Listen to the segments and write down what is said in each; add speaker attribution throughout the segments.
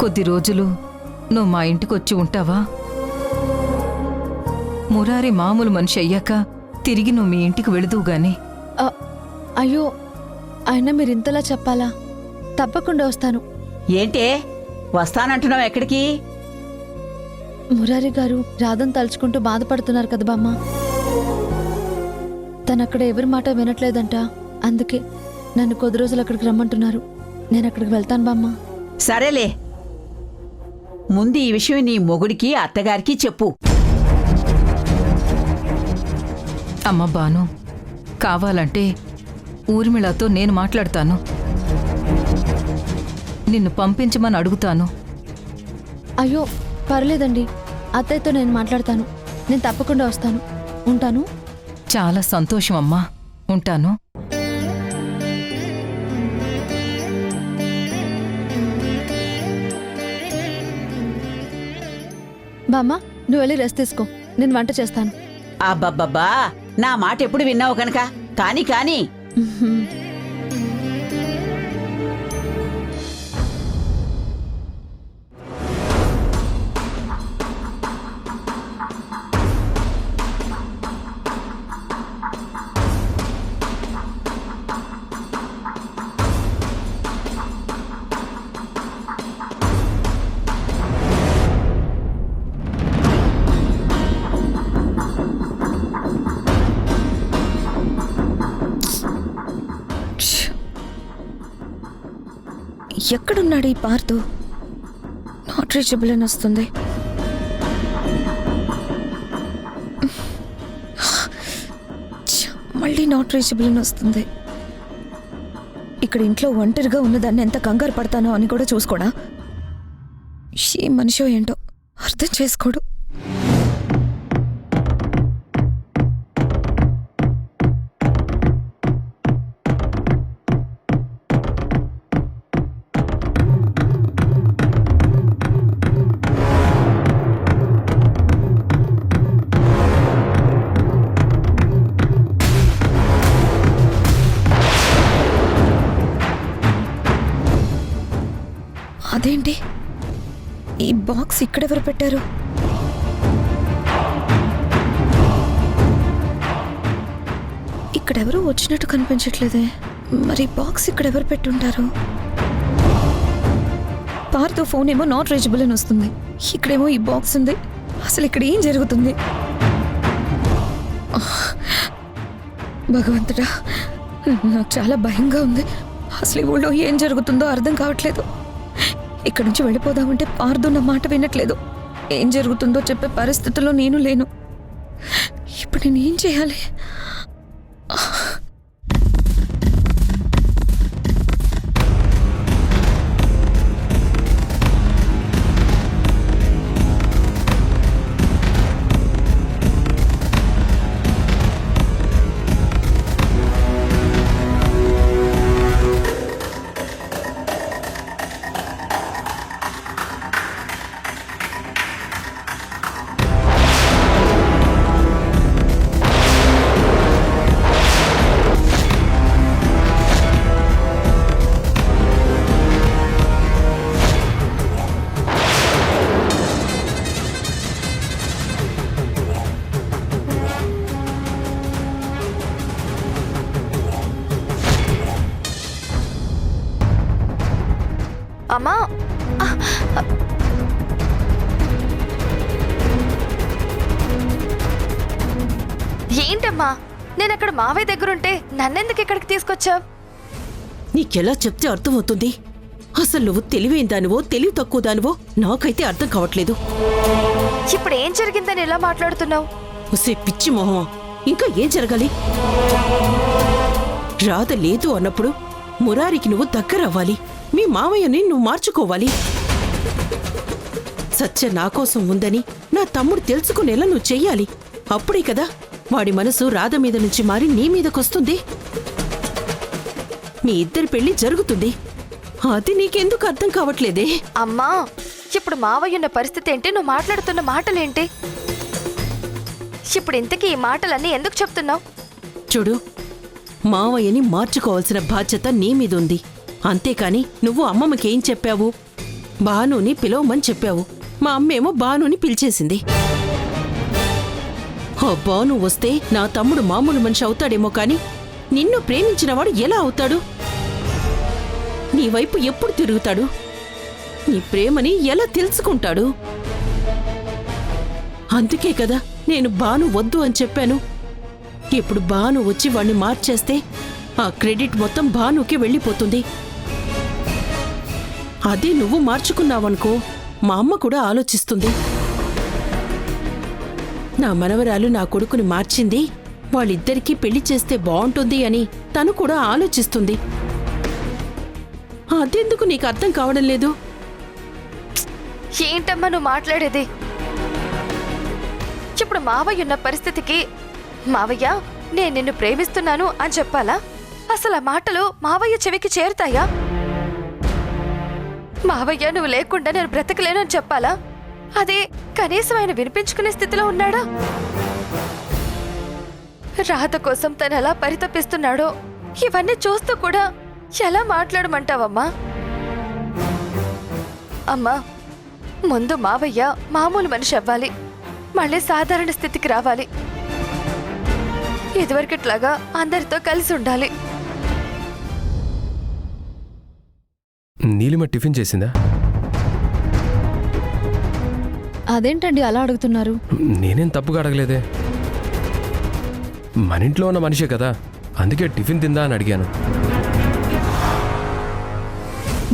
Speaker 1: కొద్ది రోజులు నువ్వు మా ఇంటికొచ్చి ఉంటావా? మురారి మామూలు మనిషి అయ్యాక తిరిగి నువ్వు మీ ఇంటికి వెళుదువు గాని.
Speaker 2: అయ్యో, అయినా మీరు ఇంతలా చెప్పాలా? తప్పకుండా వస్తాను.
Speaker 3: ఏంటే వస్తానంటున్నావు? ఎక్కడికి?
Speaker 2: మురారి గారు రాధను తలుచుకుంటూ బాధపడుతున్నారు కదా బామ్మ. తనక్కడ ఎవరి మాట వినట్లేదంట. అందుకే నన్ను కొద్ది రోజులు అక్కడికి రమ్మంటున్నారు. నేను అక్కడికి వెళ్తాను బామ్మ.
Speaker 3: సరేలే, ముందు ఈ విషయం నీ మొగుడికి అత్తగారికి చెప్పు.
Speaker 1: అమ్మ బాను, కావాలంటే ఊర్మిళతో నేను మాట్లాడతాను. నిన్ను పంపించమని అడుగుతాను.
Speaker 2: అయ్యో పర్లేదండి, అత్తయ్యతో నేను మాట్లాడతాను. నేను తప్పకుండా వస్తాను. ఉంటాను.
Speaker 1: చాలా సంతోషం అమ్మా. ఉంటాను.
Speaker 2: బామ్మ, నువ్వు వెళ్ళి రెస్ట్ తీసుకో. నేను వంట చేస్తాను.
Speaker 3: అబ్బబ్బబ్బా, నా మాట ఎప్పుడు విన్నావు కనుక. కాని కాని
Speaker 4: ఎక్కడున్నాడు ఈ పార్దు? నాట్ రీచబుల్ అని వస్తుంది. మళ్ళీ నాట్ రీచబుల్ అని వస్తుంది. ఇక్కడ ఇంట్లో ఒంటరిగా ఉన్నదాన్ని ఎంత కంగారు పడతానో అని కూడా చూసుకోడా? ఏ మనిషో ఏంటో అర్థం చేసుకోడు. అదేంటి, ఈ బాక్స్ ఇక్కడెవరు పెట్టారు? ఇక్కడెవరూ వచ్చినట్టు కనిపించట్లేదే. మరి బాక్స్ ఇక్కడెవరు పెట్టుంటారు? పార్తో ఫోన్ ఏమో నాట్ రీచబుల్ అని వస్తుంది. ఇక్కడేమో ఈ బాక్స్ ఉంది. అసలు ఇక్కడ ఏం జరుగుతుంది? భగవంతుడా, నాకు చాలా భయంగా ఉంది. అసలు ఈ ఊళ్ళో ఏం జరుగుతుందో అర్థం కావట్లేదు. ఇక్కడి నుంచి వెళ్ళిపోదామంటే పార్దు నా మాట వినట్లేదు. ఏం జరుగుతుందో చెప్పే పరిస్థితుల్లో నేను లేను. ఇప్పుడు నేను ఏం చేయాలి?
Speaker 2: అమ్మా, ఏంటమ్మా, నేను అక్కడ మావయ్య దగ్గరుంటే నన్నెందుకు ఇక్కడికి తీసుకొచ్చావు?
Speaker 5: నీకెలా చెప్తే అర్థమవుతుంది? అసలు నువ్వు తెలివైన దానివో తెలివి తక్కువ దానివో నాకైతే అర్థం కావట్లేదు.
Speaker 2: ఇప్పుడు ఏం జరిగిందని ఎలా మాట్లాడుతున్నావు?
Speaker 5: ఒసే పిచ్చి మొహమా, ఇంకా ఏం జరగాలి? రాధ లేదు అన్నప్పుడు మురారికి నువ్వు దగ్గరవ్వాలి. మీ మావయ్యని నువ్వు మార్చుకోవాలి. సత్య నా కోసం ఉందని నా తమ్ముడు తెలుసుకునేలా నువ్వు చెయ్యాలి. అప్పుడే కదా వాడి మనసు రాధ మీద నుంచి మారి నీ మీదకొస్తుంది. మీ ఇద్దరి పెళ్లి జరుగుతుంది. అది నీకెందుకు అర్థం కావట్లేదే?
Speaker 2: అమ్మా, ఇప్పుడు మావయ్య ఉన్న పరిస్థితి ఏంటి? నువ్వు మాట్లాడుతున్న మాటలేంటి? ఇప్పుడు ఇంతకీ ఈ మాటలన్నీ ఎందుకు చెప్తున్నావు?
Speaker 5: చూడు, మావయ్యని మార్చుకోవాల్సిన బాధ్యత నీ మీదుంది. అంతేకాని నువ్వు అమ్మమ్మకేం చెప్పావు? బానుని పిలవమని చెప్పావు. మా అమ్మేమో బానుని పిలిచేసింది. ఆ బాను వస్తే నా తమ్ముడు మామూలు మనిషి అవుతాడేమో కాని నిన్ను ప్రేమించినవాడు ఎలా అవుతాడు? నీ వైపు ఎప్పుడు తిరుగుతాడు? నీ ప్రేమని ఎలా తెలుసుకుంటాడు? అందుకే కదా నేను బాను వద్దు అని చెప్పాను. ఇప్పుడు బాను వచ్చి వాణ్ణి మార్చేస్తే ఆ క్రెడిట్ మొత్తం బానుకే వెళ్ళిపోతుంది. అదే నువ్వు మార్చుకున్నావనుకో, మా అమ్మ కూడా ఆలోచిస్తుంది. నా మనవరాలు నా కొడుకుని మార్చింది, వాళ్ళిద్దరికీ పెళ్లి చేస్తే బావుంటుంది అని తను కూడా ఆలోచిస్తుంది. అదెందుకు నీకు అర్థం కావడం లేదు?
Speaker 6: ఏంటమ్మా నువ్వు మాట్లాడేది? ఇప్పుడు మావయ్య ఉన్న పరిస్థితికి మావయ్య నేను నిన్ను ప్రేమిస్తున్నాను అని చెప్పాలా? అసలు ఆ మాటలు మావయ్య చెవికి చేరుతాయా? మావయ్య నువ్వు లేకుండా నేను బ్రతకలేను అని చెప్పాలా? అదే కనీసం ఆయన వినిపించుకునే స్థితిలో ఉన్నాడా? రాధ కోసం తను ఎలా పరితపిస్తున్నాడో ఇవన్నీ చూస్తూ కూడా ఎలా మాట్లాడమంటావమ్మా? అమ్మా, ముందు మావయ్య మామూలు మనిషి అవ్వాలి, మళ్ళీ సాధారణ స్థితికి రావాలి. ఇదివరకట్లాగా అందరితో కలిసి ఉండాలి.
Speaker 7: నీలిమ టిఫిన్ చేసిందా?
Speaker 2: అదేంటండి అలా అడుగుతున్నారు?
Speaker 7: నేనేం తప్పుగా అడగలేదే. మన ఇంట్లో ఉన్న మనిషే కదా, అందుకే టిఫిన్ తిందా అని అడిగాను.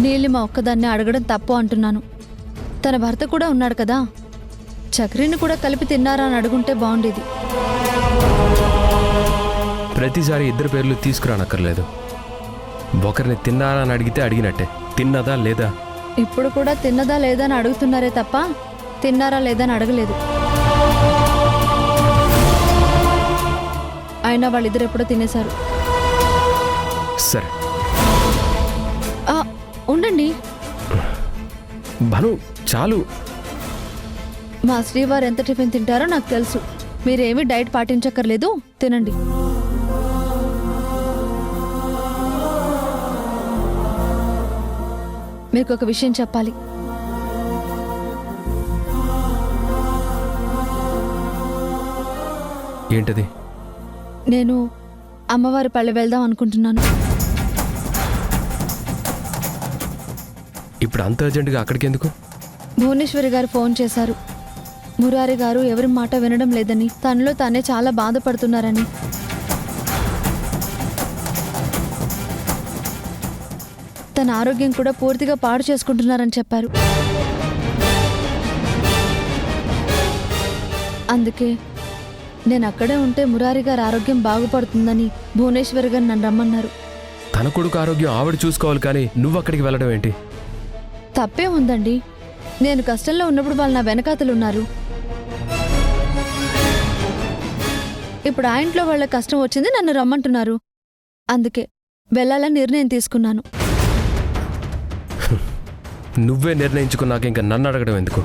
Speaker 2: నీలిమ ఒక్కదాన్ని అడగడం తప్పు అంటున్నాను. తన భర్త కూడా ఉన్నాడు కదా, చక్రిని కూడా కలిపి తిన్నారా అని అడుగుంటే బాగుండేది.
Speaker 7: ప్రతిసారి ఇద్దరు పేర్లు తీసుకురానక్కర్లేదు. ఒకరిని తిన్నారా అని అడిగితే అడిగినట్టే, తిన్నదా లేదా.
Speaker 2: ఇప్పుడు కూడా తిన్నదా లేదా అని అడుగుతున్నారే తప్ప తిన్నారా లేదా అని అడగలేదు. అయినా వాళ్ళిద్దరు ఎప్పుడో తినేశారు.
Speaker 7: సరే
Speaker 2: ఉండండి,
Speaker 7: భాను చాలు.
Speaker 2: మా శ్రీవారు ఎంత టిఫిన్ తింటారో నాకు తెలుసు. మీరేమీ డైట్ పాటించక్కర్లేదు, తినండి. మీకు ఒక విషయం చెప్పాలి.
Speaker 7: ఏంటది?
Speaker 2: నేను అమ్మవారి పల్లె వెళ్దాం అనుకుంటున్నాను.
Speaker 7: ఇప్పుడు అంత అర్జెంటుగా అక్కడికి ఎందుకు?
Speaker 2: భువనేశ్వరి గారు ఫోన్ చేశారు. మురారి గారు ఎవరి మాట వినడం లేదని, తనలో తానే చాలా బాధపడుతున్నారని. తన ఆరోగ్యం కూడా పూర్తిగా పాడు చేసుకుంటున్నారని చెప్పారు. అందుకే నేను అక్కడే ఉంటే మురారి గారి ఆరోగ్యం బాగుపడుతుందని భువనేశ్వరి గారు నన్ను రమ్మన్నారు.
Speaker 7: తన కొడుకు ఆరోగ్యం ఆవిడ చూసుకోవాలి, కానీ నువ్వు అక్కడికి వెళ్ళడం ఏంటి?
Speaker 2: తప్పే ఉందండి. నేను కష్టంలో ఉన్నప్పుడు వాళ్ళు నా వెనకాతలు ఉన్నారు. ఇప్పుడు ఆ ఇంట్లో వాళ్ళ కష్టం వచ్చింది, నన్ను రమ్మంటున్నారు. అందుకే వెళ్ళాలని నిర్ణయం తీసుకున్నాను.
Speaker 7: నువ్వే నిర్ణయించుకున్నాక ఇంకా నన్ను అడగడం ఎందుకు?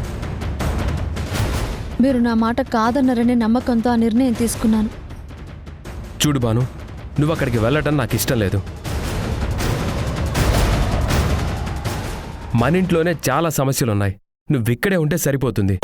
Speaker 2: మీరు నా మాట కాదన్నారనే నమ్మకంతో ఆ నిర్ణయం తీసుకున్నాను.
Speaker 7: చూడు బాను, నువ్వు అక్కడికి వెళ్ళటం నాకు ఇష్టం లేదు. మన ఇంట్లోనే చాలా సమస్యలున్నాయి, నువ్విక్కడే ఉంటే సరిపోతుంది.